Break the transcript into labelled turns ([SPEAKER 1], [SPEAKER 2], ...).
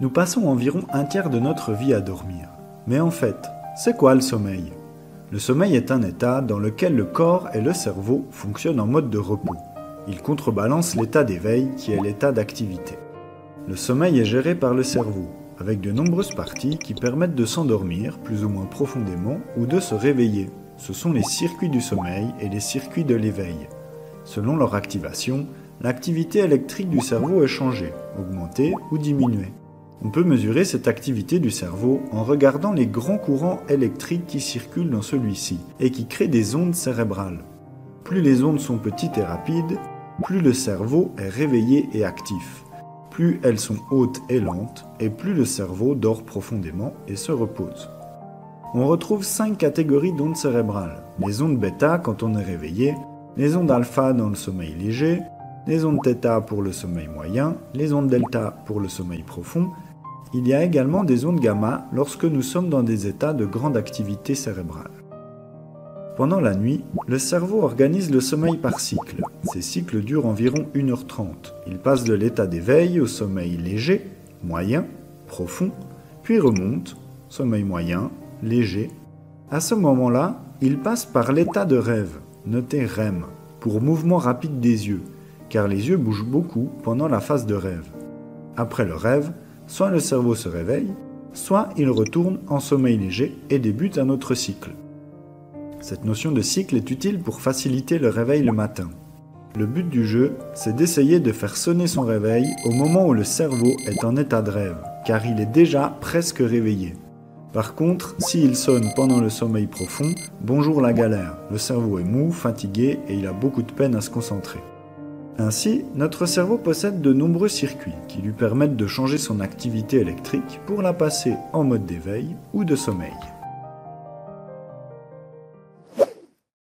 [SPEAKER 1] Nous passons environ un tiers de notre vie à dormir. Mais en fait, c'est quoi le sommeil ? Le sommeil est un état dans lequel le corps et le cerveau fonctionnent en mode de repos. Il contrebalance l'état d'éveil qui est l'état d'activité. Le sommeil est géré par le cerveau, avec de nombreuses parties qui permettent de s'endormir plus ou moins profondément ou de se réveiller. Ce sont les circuits du sommeil et les circuits de l'éveil. Selon leur activation, l'activité électrique du cerveau est changée, augmentée ou diminuée. On peut mesurer cette activité du cerveau en regardant les grands courants électriques qui circulent dans celui-ci et qui créent des ondes cérébrales. Plus les ondes sont petites et rapides, plus le cerveau est réveillé et actif. Plus elles sont hautes et lentes, et plus le cerveau dort profondément et se repose. On retrouve 5 catégories d'ondes cérébrales. Les ondes bêta quand on est réveillé, les ondes alpha dans le sommeil léger, les ondes θ pour le sommeil moyen, les ondes delta pour le sommeil profond. Il y a également des ondes gamma lorsque nous sommes dans des états de grande activité cérébrale. Pendant la nuit, le cerveau organise le sommeil par cycle. Ces cycles durent environ 1h30. Il passe de l'état d'éveil au sommeil léger, moyen, profond, puis remonte, sommeil moyen, léger. À ce moment-là, il passe par l'état de rêve, noté REM, pour mouvement rapide des yeux, car les yeux bougent beaucoup pendant la phase de rêve. Après le rêve, soit le cerveau se réveille, soit il retourne en sommeil léger et débute un autre cycle. Cette notion de cycle est utile pour faciliter le réveil le matin. Le but du jeu, c'est d'essayer de faire sonner son réveil au moment où le cerveau est en état de rêve, car il est déjà presque réveillé. Par contre, s'il sonne pendant le sommeil profond, bonjour la galère, le cerveau est mou, fatigué et il a beaucoup de peine à se concentrer. Ainsi, notre cerveau possède de nombreux circuits qui lui permettent de changer son activité électrique pour la passer en mode d'éveil ou de sommeil.